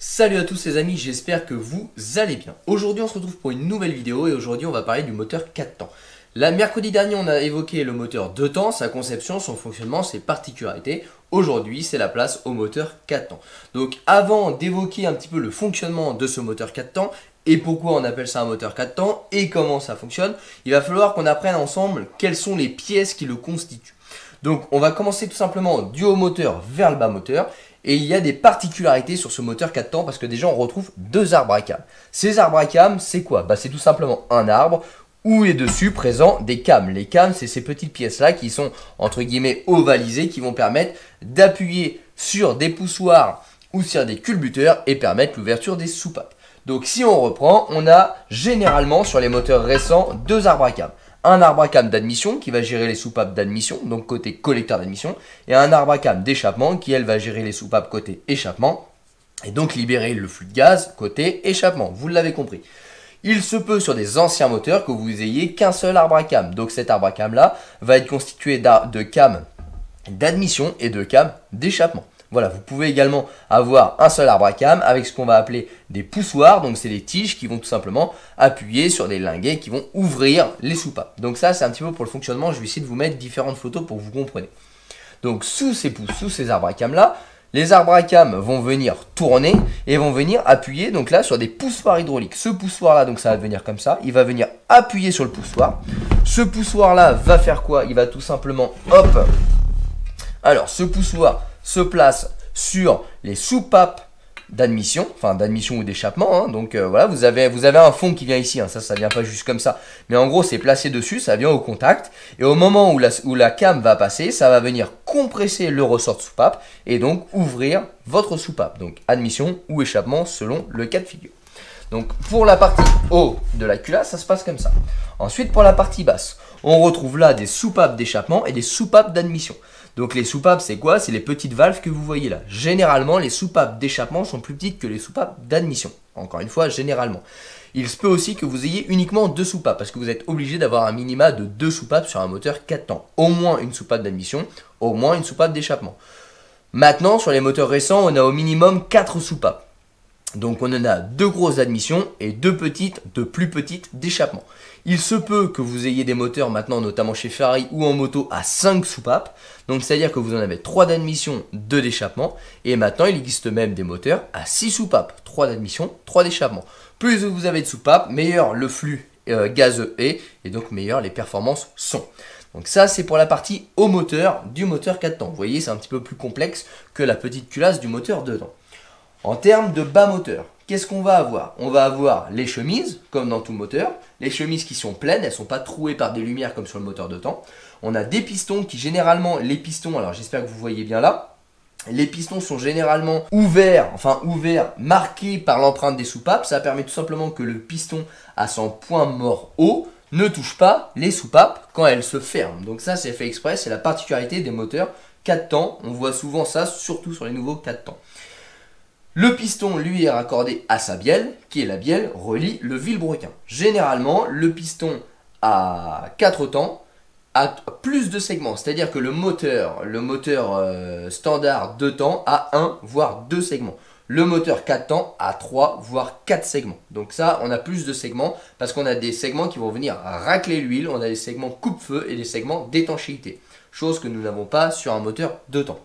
Salut à tous les amis, j'espère que vous allez bien. Aujourd'hui on se retrouve pour une nouvelle vidéo et aujourd'hui on va parler du moteur 4 temps. Mercredi dernier on a évoqué le moteur 2 temps, sa conception, son fonctionnement, ses particularités. Aujourd'hui c'est la place au moteur 4 temps. Donc avant d'évoquer un petit peu le fonctionnement de ce moteur 4 temps et pourquoi on appelle ça un moteur 4 temps et comment ça fonctionne, il va falloir qu'on apprenne ensemble quelles sont les pièces qui le constituent. Donc on va commencer tout simplement du haut moteur vers le bas moteur. Et il y a des particularités sur ce moteur 4 temps parce que déjà on retrouve deux arbres à cames. Ces arbres à cames, c'est quoi? C'est tout simplement un arbre où est dessus présent des cames. Les cames, c'est ces petites pièces-là qui sont entre guillemets ovalisées qui vont permettre d'appuyer sur des poussoirs ou sur des culbuteurs et permettre l'ouverture des soupapes. Donc si on reprend, on a généralement sur les moteurs récents deux arbres à cames. Un arbre à cames d'admission qui va gérer les soupapes d'admission, donc côté collecteur d'admission, et un arbre à cames d'échappement qui, elle, va gérer les soupapes côté échappement, et donc libérer le flux de gaz côté échappement, vous l'avez compris. Il se peut sur des anciens moteurs que vous ayez qu'un seul arbre à cames, donc cet arbre à cames là va être constitué de cames d'admission et de cames d'échappement. Voilà, vous pouvez également avoir un seul arbre à cames avec ce qu'on va appeler des poussoirs. Donc, c'est des tiges qui vont tout simplement appuyer sur des linguets qui vont ouvrir les soupapes. Donc, ça, c'est un petit peu pour le fonctionnement. Je vais essayer de vous mettre différentes photos pour que vous compreniez. Donc, sous ces arbres à cames là, les arbres à cames vont venir tourner et vont venir appuyer donc là sur des poussoirs hydrauliques. Ce poussoir là, donc ça va venir comme ça. Il va venir appuyer sur le poussoir. Ce poussoir là va faire quoi? Il va tout simplement, hop. Alors, ce poussoir se place sur les soupapes d'admission, enfin d'admission ou d'échappement. Donc voilà, vous avez un fond qui vient ici, ça vient pas juste comme ça. Mais en gros, c'est placé dessus, ça vient au contact. Et au moment où la came va passer, ça va venir compresser le ressort de soupape et donc ouvrir votre soupape. Donc admission ou échappement selon le cas de figure. Donc pour la partie haut de la culasse, ça se passe comme ça. Ensuite, pour la partie basse, on retrouve là des soupapes d'échappement et des soupapes d'admission. Donc les soupapes, c'est quoi? C'est les petites valves que vous voyez là. Généralement, les soupapes d'échappement sont plus petites que les soupapes d'admission. Encore une fois, généralement. Il se peut aussi que vous ayez uniquement deux soupapes parce que vous êtes obligé d'avoir un minima de deux soupapes sur un moteur 4 temps. Au moins une soupape d'admission, au moins une soupape d'échappement. Maintenant, sur les moteurs récents, on a au minimum 4 soupapes. Donc on en a deux grosses d'admission et deux plus petites d'échappement. Il se peut que vous ayez des moteurs maintenant, notamment chez Ferrari ou en moto, à 5 soupapes. Donc c'est-à-dire que vous en avez 3 d'admission, 2 d'échappement. Et maintenant il existe même des moteurs à 6 soupapes, 3 d'admission, 3 d'échappement. Plus vous avez de soupapes, meilleur le flux gazeux est et donc meilleures les performances sont. Donc ça c'est pour la partie haut moteur du moteur 4 temps. Vous voyez, c'est un petit peu plus complexe que la petite culasse du moteur 2 temps. En termes de bas moteur, qu'est-ce qu'on va avoir? On va avoir les chemises, comme dans tout moteur. Les chemises qui sont pleines, elles ne sont pas trouées par des lumières comme sur le moteur 2 temps. On a des pistons qui généralement, les pistons, alors j'espère que vous voyez bien là, les pistons sont généralement ouverts, marqués par l'empreinte des soupapes. Ça permet tout simplement que le piston à son point mort haut ne touche pas les soupapes quand elles se ferment. Donc ça c'est fait exprès, c'est la particularité des moteurs 4 temps. On voit souvent ça, surtout sur les nouveaux 4 temps. Le piston, lui, est raccordé à sa bielle, qui est la bielle relie le vilebrequin. Généralement, le piston à 4 temps a plus de segments, c'est-à-dire que le moteur standard 2 temps a 1 voire 2 segments. Le moteur 4 temps a 3 voire 4 segments. Donc ça, on a plus de segments parce qu'on a des segments qui vont venir racler l'huile, on a des segments coupe-feu et des segments d'étanchéité, chose que nous n'avons pas sur un moteur 2 temps.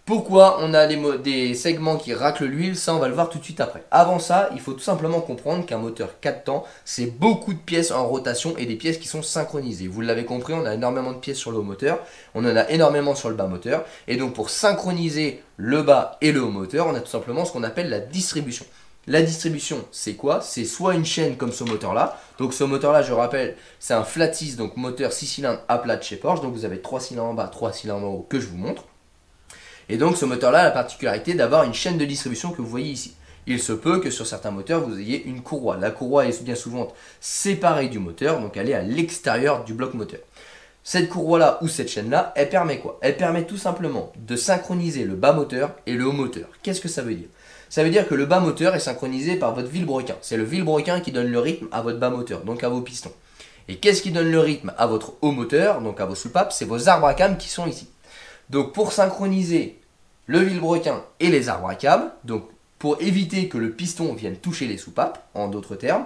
Pourquoi on a des segments qui raclent l'huile? Ça, on va le voir tout de suite après. Avant ça, il faut tout simplement comprendre qu'un moteur 4 temps, c'est beaucoup de pièces en rotation et des pièces qui sont synchronisées. Vous l'avez compris, on a énormément de pièces sur le haut moteur, on en a énormément sur le bas moteur. Et donc, pour synchroniser le bas et le haut moteur, on a tout simplement ce qu'on appelle la distribution. La distribution, c'est quoi? C'est soit une chaîne comme ce moteur-là. Donc ce moteur-là, je rappelle, c'est un flat 6, donc moteur 6 cylindres à plat de chez Porsche. Donc vous avez 3 cylindres en bas, 3 cylindres en haut que je vous montre. Et donc ce moteur-là a la particularité d'avoir une chaîne de distribution que vous voyez ici. Il se peut que sur certains moteurs, vous ayez une courroie. La courroie est bien souvent séparée du moteur, donc elle est à l'extérieur du bloc moteur. Cette courroie-là ou cette chaîne-là, elle permet quoi? Elle permet tout simplement de synchroniser le bas moteur et le haut moteur. Qu'est-ce que ça veut dire? Ça veut dire que le bas moteur est synchronisé par votre vilebrequin. C'est le vilebrequin qui donne le rythme à votre bas moteur, donc à vos pistons. Et qu'est-ce qui donne le rythme à votre haut moteur, donc à vos soupapes? C'est vos arbres à cames qui sont ici. Donc pour synchroniser le vilebrequin et les arbres à cames, donc pour éviter que le piston vienne toucher les soupapes, en d'autres termes,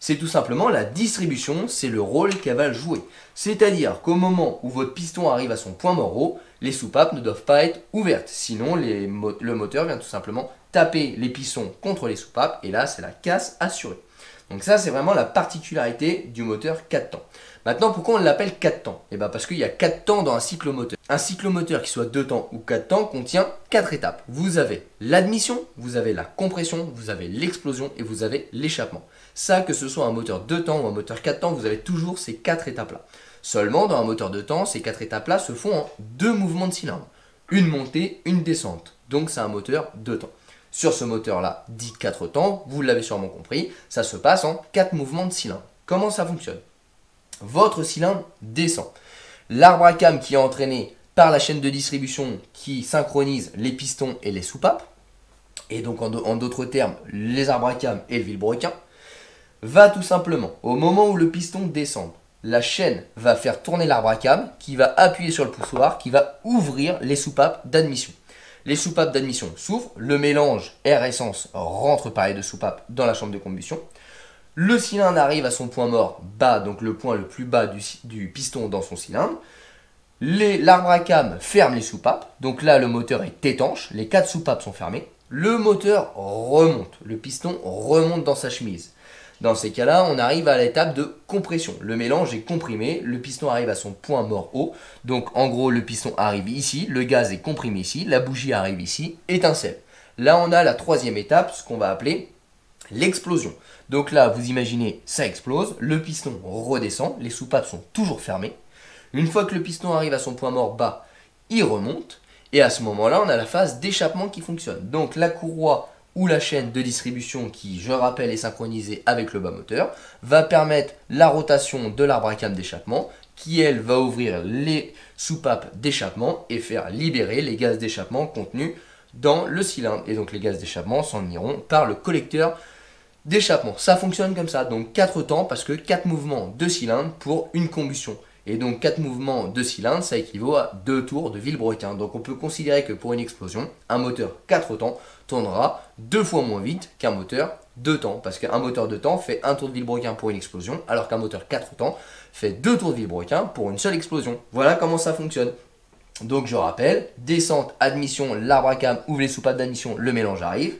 c'est tout simplement la distribution, c'est le rôle qu'elle va jouer. C'est-à-dire qu'au moment où votre piston arrive à son point mort haut, les soupapes ne doivent pas être ouvertes. Sinon, le moteur vient tout simplement taper les pistons contre les soupapes et là, c'est la casse assurée. Donc ça, c'est vraiment la particularité du moteur 4 temps. Maintenant, pourquoi on l'appelle 4 temps? Eh bien parce qu'il y a 4 temps dans un cyclomoteur. Un cyclomoteur qui soit 2 temps ou 4 temps contient 4 étapes. Vous avez l'admission, vous avez la compression, vous avez l'explosion et vous avez l'échappement. Ça, que ce soit un moteur 2 temps ou un moteur 4 temps, vous avez toujours ces 4 étapes-là. Seulement, dans un moteur 2 temps, ces 4 étapes-là se font en 2 mouvements de cylindre. Une montée, une descente. Donc c'est un moteur 2 temps. Sur ce moteur-là, dit 4 temps, vous l'avez sûrement compris, ça se passe en 4 mouvements de cylindre. Comment ça fonctionne? Votre cylindre descend. L'arbre à cam qui est entraîné par la chaîne de distribution qui synchronise les pistons et les soupapes, et donc en d'autres termes, les arbres à cam et le vilebrequin, va tout simplement, au moment où le piston descend, la chaîne va faire tourner l'arbre à cam qui va appuyer sur le poussoir, qui va ouvrir les soupapes d'admission. Les soupapes d'admission s'ouvrent, le mélange air-essence rentre par les deux soupapes dans la chambre de combustion. Le cylindre arrive à son point mort bas, donc le point le plus bas du piston dans son cylindre. L'arbre à cam ferme les soupapes, donc là le moteur est étanche, les 4 soupapes sont fermées. Le moteur remonte, le piston remonte dans sa chemise. Dans ces cas-là, on arrive à l'étape de compression. Le mélange est comprimé, le piston arrive à son point mort haut. Donc en gros, le piston arrive ici, le gaz est comprimé ici, la bougie arrive ici, étincelle. Là, on a la troisième étape, ce qu'on va appeler l'explosion. Donc là, vous imaginez, ça explose, le piston redescend, les soupapes sont toujours fermées. Une fois que le piston arrive à son point mort bas, il remonte. Et à ce moment-là, on a la phase d'échappement qui fonctionne. Donc la courroie ou la chaîne de distribution qui, je rappelle, est synchronisée avec le bas moteur, va permettre la rotation de l'arbre à cam d'échappement qui, elle, va ouvrir les soupapes d'échappement et faire libérer les gaz d'échappement contenus dans le cylindre. Et donc les gaz d'échappement s'en iront par le collecteur d'échappement. Ça fonctionne comme ça, donc 4 temps parce que 4 mouvements de cylindre pour une combustion. Et donc 4 mouvements de cylindre, ça équivaut à 2 tours de vilebrequin. Donc on peut considérer que pour une explosion, un moteur 4 temps tournera 2 fois moins vite qu'un moteur 2 temps. Parce qu'un moteur 2 temps fait 1 tour de vilebrequin pour une explosion, alors qu'un moteur 4 temps fait 2 tours de vilebrequin pour une seule explosion. Voilà comment ça fonctionne. Donc je rappelle, descente, admission, l'arbre à cam, ouvre les soupapes d'admission, le mélange arrive.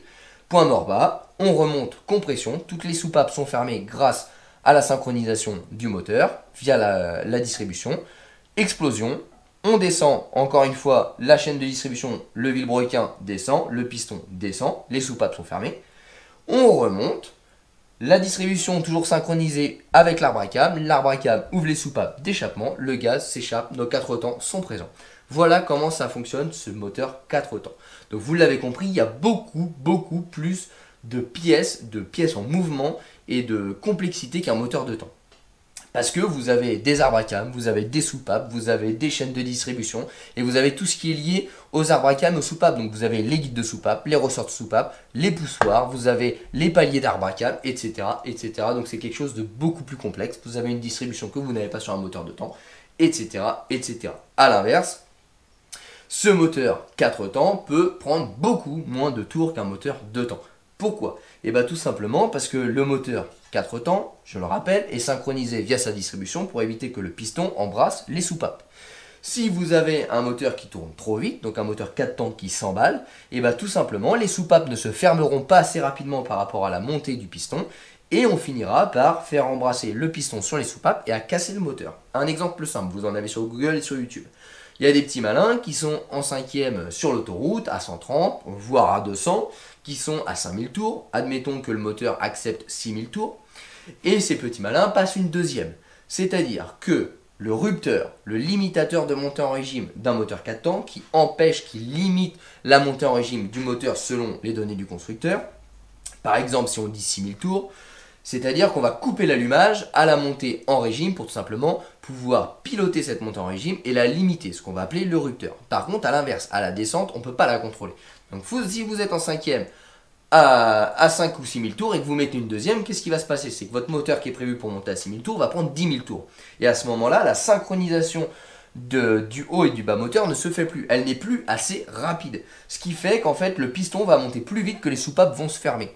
Point mort bas, on remonte, compression, toutes les soupapes sont fermées grâce à la synchronisation du moteur via la distribution. Explosion, on descend, encore une fois, la chaîne de distribution, le vilebrequin descend, le piston descend, les soupapes sont fermées. On remonte, la distribution toujours synchronisée avec l'arbre à cam ouvre les soupapes d'échappement, le gaz s'échappe, nos 4 temps sont présents. Voilà comment ça fonctionne ce moteur 4 temps. Donc vous l'avez compris, il y a beaucoup plus de pièces en mouvement et de complexité qu'un moteur de temps. Parce que vous avez des arbres à cam, vous avez des soupapes, vous avez des chaînes de distribution et vous avez tout ce qui est lié aux arbres à cam et aux soupapes. Donc vous avez les guides de soupapes, les ressorts de soupapes, les poussoirs, vous avez les paliers d'arbres à cam, etc., etc. Donc c'est quelque chose de beaucoup plus complexe. Vous avez une distribution que vous n'avez pas sur un moteur de temps, etc., etc. À l'inverse, ce moteur 4 temps peut prendre beaucoup moins de tours qu'un moteur 2 temps. Pourquoi? Et bien tout simplement parce que le moteur 4 temps, je le rappelle, est synchronisé via sa distribution pour éviter que le piston embrasse les soupapes. Si vous avez un moteur qui tourne trop vite, donc un moteur 4 temps qui s'emballe, et bien tout simplement les soupapes ne se fermeront pas assez rapidement par rapport à la montée du piston et on finira par faire embrasser le piston sur les soupapes et à casser le moteur. Un exemple simple, vous en avez sur Google et sur YouTube. Il y a des petits malins qui sont en 5e sur l'autoroute à 130, voire à 200, qui sont à 5000 tours. Admettons que le moteur accepte 6000 tours. Et ces petits malins passent une deuxième. C'est-à-dire que le rupteur, le limitateur de montée en régime d'un moteur 4 temps, qui empêche, qui limite la montée en régime du moteur selon les données du constructeur, par exemple si on dit 6000 tours, c'est-à-dire qu'on va couper l'allumage à la montée en régime pour tout simplement pouvoir piloter cette montée en régime et la limiter, ce qu'on va appeler le rupteur. Par contre, à l'inverse, à la descente, on ne peut pas la contrôler. Donc si vous êtes en 5e à 5 ou 6 000 tours et que vous mettez une deuxième, qu'est-ce qui va se passer? C'est que votre moteur qui est prévu pour monter à 6 000 tours va prendre 10 000 tours. Et à ce moment-là, la synchronisation du haut et du bas moteur ne se fait plus. Elle n'est plus assez rapide. Ce qui fait qu'en fait, le piston va monter plus vite que les soupapes vont se fermer.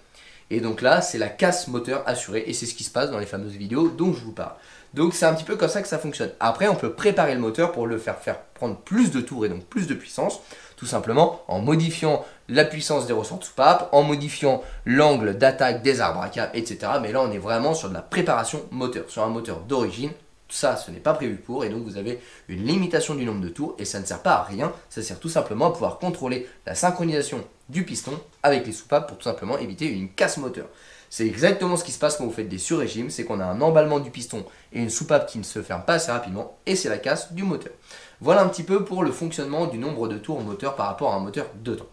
Et donc là, c'est la casse moteur assurée et c'est ce qui se passe dans les fameuses vidéos dont je vous parle. Donc c'est un petit peu comme ça que ça fonctionne. Après, on peut préparer le moteur pour le faire prendre plus de tours et donc plus de puissance, tout simplement en modifiant la puissance des ressorts de soupape, en modifiant l'angle d'attaque des arbres à câble, etc. Mais là, on est vraiment sur de la préparation moteur, sur un moteur d'origine. Ça, ce n'est pas prévu pour, et donc vous avez une limitation du nombre de tours, et ça ne sert pas à rien, ça sert tout simplement à pouvoir contrôler la synchronisation du piston avec les soupapes pour tout simplement éviter une casse moteur. C'est exactement ce qui se passe quand vous faites des sur-régimes, c'est qu'on a un emballement du piston et une soupape qui ne se ferme pas assez rapidement, et c'est la casse du moteur. Voilà un petit peu pour le fonctionnement du nombre de tours au moteur par rapport à un moteur 2 temps.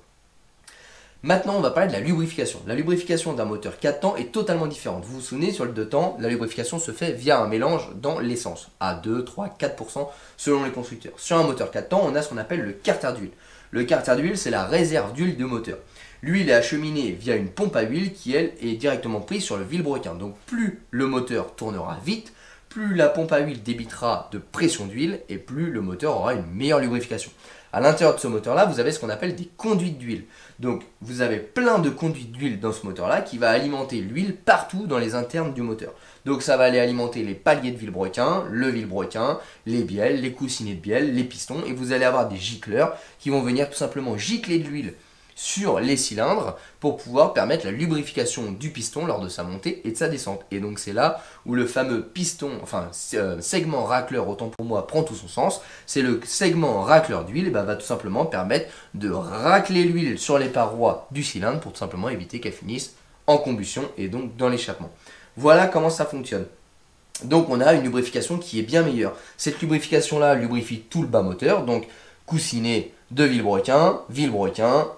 Maintenant, on va parler de la lubrification. La lubrification d'un moteur 4 temps est totalement différente. Vous vous souvenez, sur le 2 temps, la lubrification se fait via un mélange dans l'essence, à 2, 3, 4% selon les constructeurs. Sur un moteur 4 temps, on a ce qu'on appelle le carter d'huile. Le carter d'huile, c'est la réserve d'huile de moteur. L'huile est acheminée via une pompe à huile qui, elle, est directement prise sur le vilebrequin. Donc plus le moteur tournera vite, plus la pompe à huile débitera de pression d'huile et plus le moteur aura une meilleure lubrification. À l'intérieur de ce moteur-là, vous avez ce qu'on appelle des conduites d'huile. Donc, vous avez plein de conduites d'huile dans ce moteur-là qui va alimenter l'huile partout dans les internes du moteur. Donc, ça va aller alimenter les paliers de vilebrequin, le vilebrequin, les bielles, les coussinets de bielle, les pistons. Et vous allez avoir des gicleurs qui vont venir tout simplement gicler de l'huile sur les cylindres pour pouvoir permettre la lubrification du piston lors de sa montée et de sa descente. Et donc c'est là où le fameux piston, enfin segment racleur, autant pour moi, prend tout son sens. C'est le segment racleur d'huile et va tout simplement permettre de racler l'huile sur les parois du cylindre pour tout simplement éviter qu'elle finisse en combustion et donc dans l'échappement. Voilà comment ça fonctionne. Donc on a une lubrification qui est bien meilleure. Cette lubrification là lubrifie tout le bas moteur, donc coussinet de vilebrequin,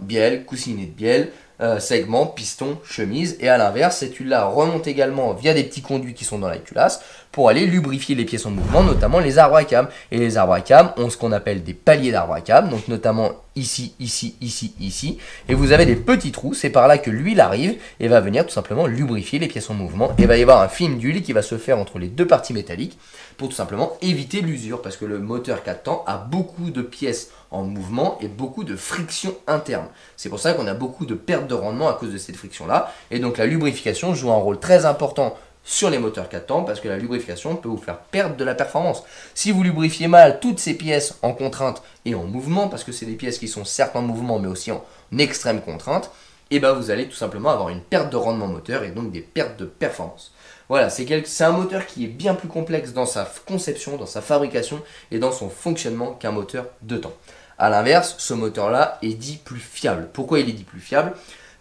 bielle, coussinet de bielle, segment, piston, chemise. Et à l'inverse, cette huile-là remonte également via des petits conduits qui sont dans la culasse pour aller lubrifier les pièces en mouvement, notamment les arbres à câble. Et les arbres à câble ont ce qu'on appelle des paliers d'arbres à câble, donc notamment ici, ici, ici, ici. Et vous avez des petits trous, c'est par là que l'huile arrive et va venir tout simplement lubrifier les pièces en mouvement. Et il va y avoir un film d'huile qui va se faire entre les deux parties métalliques pour tout simplement éviter l'usure, parce que le moteur 4 temps a beaucoup de pièces en mouvement et beaucoup de friction interne. C'est pour ça qu'on a beaucoup de pertes de rendement à cause de cette friction-là. Et donc la lubrification joue un rôle très important sur les moteurs 4 temps parce que la lubrification peut vous faire perdre de la performance. Si vous lubrifiez mal toutes ces pièces en contrainte et en mouvement, parce que c'est des pièces qui sont certes en mouvement mais aussi en extrême contrainte, et vous allez tout simplement avoir une perte de rendement moteur et donc des pertes de performance. Voilà, c'est un moteur qui est bien plus complexe dans sa conception, dans sa fabrication et dans son fonctionnement qu'un moteur 2 temps. A l'inverse, ce moteur-là est dit plus fiable. Pourquoi il est dit plus fiable?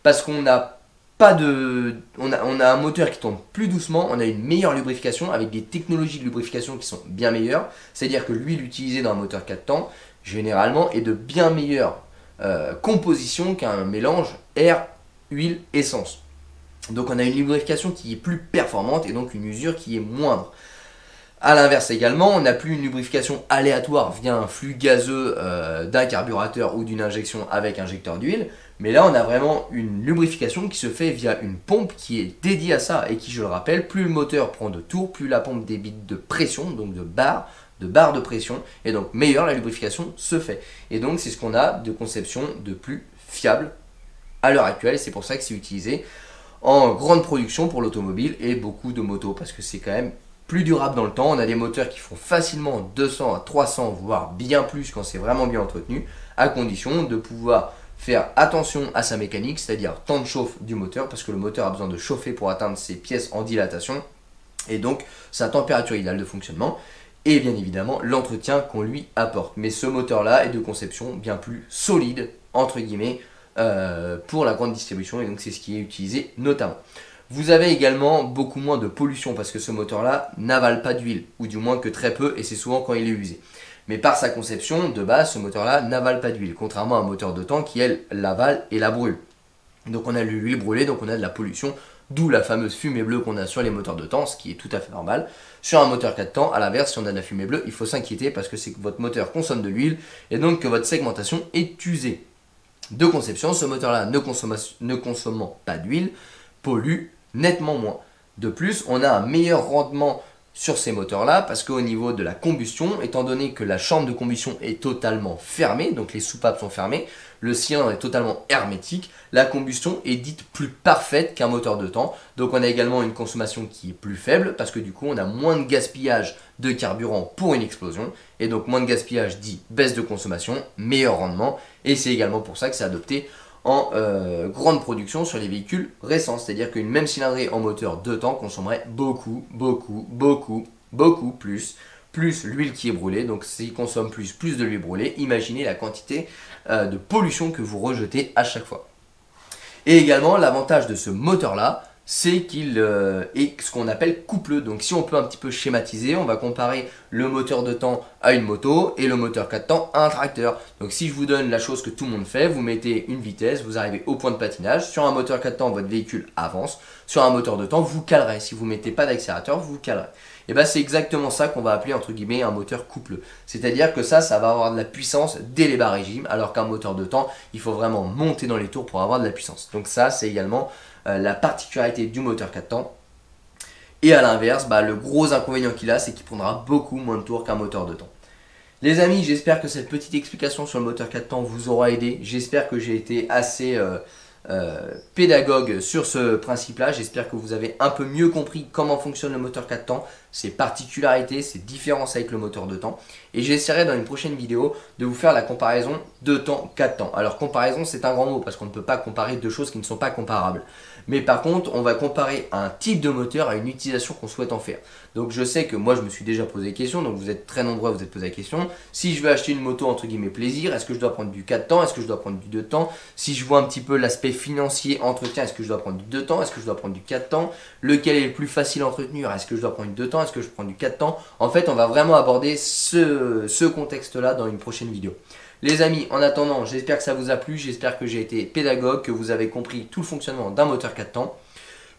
Parce qu'on a on a un moteur qui tourne plus doucement, on a une meilleure lubrification avec des technologies de lubrification qui sont bien meilleures. C'est-à-dire que l'huile utilisée dans un moteur 4 temps, généralement, est de bien meilleure composition qu'un mélange air, huile, essence. Donc on a une lubrification qui est plus performante et donc une usure qui est moindre. A l'inverse également, on n'a plus une lubrification aléatoire via un flux gazeux d'un carburateur ou d'une injection avec injecteur d'huile. Mais là, on a vraiment une lubrification qui se fait via une pompe qui est dédiée à ça et qui, je le rappelle, plus le moteur prend de tours, plus la pompe débite de pression, donc de barres de pression, et donc meilleure la lubrification se fait. Et donc c'est ce qu'on a de conception de plus fiable à l'heure actuelle, et c'est pour ça que c'est utilisé en grande production pour l'automobile et beaucoup de motos, parce que c'est quand même plus durable dans le temps. On a des moteurs qui font facilement 200 à 300, voire bien plus quand c'est vraiment bien entretenu, à condition de pouvoir faire attention à sa mécanique, c'est-à-dire temps de chauffe du moteur, parce que le moteur a besoin de chauffer pour atteindre ses pièces en dilatation, et donc sa température idéale de fonctionnement, et bien évidemment l'entretien qu'on lui apporte. Mais ce moteur-là est de conception bien plus solide, entre guillemets, pour la grande distribution, et donc c'est ce qui est utilisé notamment. Vous avez également beaucoup moins de pollution, parce que ce moteur-là n'avale pas d'huile, ou du moins que très peu, et c'est souvent quand il est usé. Mais par sa conception, de base, ce moteur-là n'avale pas d'huile, contrairement à un moteur 2 temps qui, elle, l'avale et la brûle. Donc on a de l'huile brûlée, donc on a de la pollution, d'où la fameuse fumée bleue qu'on a sur les moteurs 2 temps, ce qui est tout à fait normal. Sur un moteur 4 temps, à l'inverse, si on a de la fumée bleue, il faut s'inquiéter parce que c'est que votre moteur consomme de l'huile et donc que votre segmentation est usée. De conception, ce moteur-là, ne consommant pas d'huile, pollue nettement moins. De plus, on a un meilleur rendement sur ces moteurs-là, parce qu'au niveau de la combustion, étant donné que la chambre de combustion est totalement fermée, donc les soupapes sont fermées, le cylindre est totalement hermétique, la combustion est dite plus parfaite qu'un moteur de temps. Donc on a également une consommation qui est plus faible, parce que du coup on a moins de gaspillage de carburant pour une explosion, et donc moins de gaspillage dit baisse de consommation, meilleur rendement, et c'est également pour ça que c'est adopté en grande production sur les véhicules récents, c'est-à-dire qu'une même cylindrée en moteur 2 temps consommerait beaucoup plus l'huile qui est brûlée. Donc s'il consomme plus de l'huile brûlée, imaginez la quantité de pollution que vous rejetez à chaque fois. Et également l'avantage de ce moteur là, c'est qu'il est ce qu'on appelle coupleux. Donc si on peut un petit peu schématiser, on va comparer le moteur de temps à une moto et le moteur 4 temps à un tracteur. Donc si je vous donne la chose que tout le monde fait, vous mettez une vitesse, vous arrivez au point de patinage. Sur un moteur 4 temps, votre véhicule avance. Sur un moteur de temps, vous calerez. Si vous ne mettez pas d'accélérateur, vous calerez. Et bien c'est exactement ça qu'on va appeler entre guillemets un moteur coupleux. C'est-à-dire que ça va avoir de la puissance dès les bas régimes, alors qu'un moteur de temps, il faut vraiment monter dans les tours pour avoir de la puissance. Donc ça, c'est également la particularité du moteur 4 temps. Et à l'inverse, le gros inconvénient qu'il a, c'est qu'il prendra beaucoup moins de tours qu'un moteur de temps. Les amis, j'espère que cette petite explication sur le moteur 4 temps vous aura aidé. J'espère que j'ai été assez pédagogue sur ce principe-là. J'espère que vous avez un peu mieux compris comment fonctionne le moteur 4 temps, ses particularités, ses différences avec le moteur de temps. Et j'essaierai dans une prochaine vidéo de vous faire la comparaison 2 temps, 4 temps. Alors comparaison, c'est un grand mot parce qu'on ne peut pas comparer deux choses qui ne sont pas comparables. Mais par contre, on va comparer un type de moteur à une utilisation qu'on souhaite en faire. Donc je sais que moi je me suis déjà posé des questions, donc vous êtes très nombreux à vous être posé la question. Si je veux acheter une moto entre guillemets plaisir, est-ce que je dois prendre du 4 temps? Est-ce que je dois prendre du 2 temps? Si je vois un petit peu l'aspect financier, entretien, est-ce que je dois prendre du 2 temps? Est-ce que je dois prendre du 4 temps? Lequel est le plus facile à entretenir? Est-ce que je dois prendre du 2 temps? Est-ce que je prends du 4 temps? En fait, on va vraiment aborder ce contexte-là dans une prochaine vidéo. Les amis, en attendant, j'espère que ça vous a plu, j'espère que j'ai été pédagogue, que vous avez compris tout le fonctionnement d'un moteur 4 temps.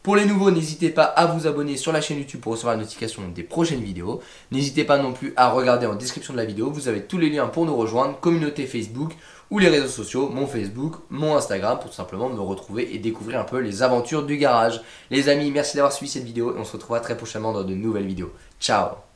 Pour les nouveaux, n'hésitez pas à vous abonner sur la chaîne YouTube pour recevoir la notification des prochaines vidéos. N'hésitez pas non plus à regarder en description de la vidéo, vous avez tous les liens pour nous rejoindre, communauté Facebook ou les réseaux sociaux, mon Facebook, mon Instagram, pour tout simplement me retrouver et découvrir un peu les aventures du garage. Les amis, merci d'avoir suivi cette vidéo et on se retrouvera très prochainement dans de nouvelles vidéos. Ciao!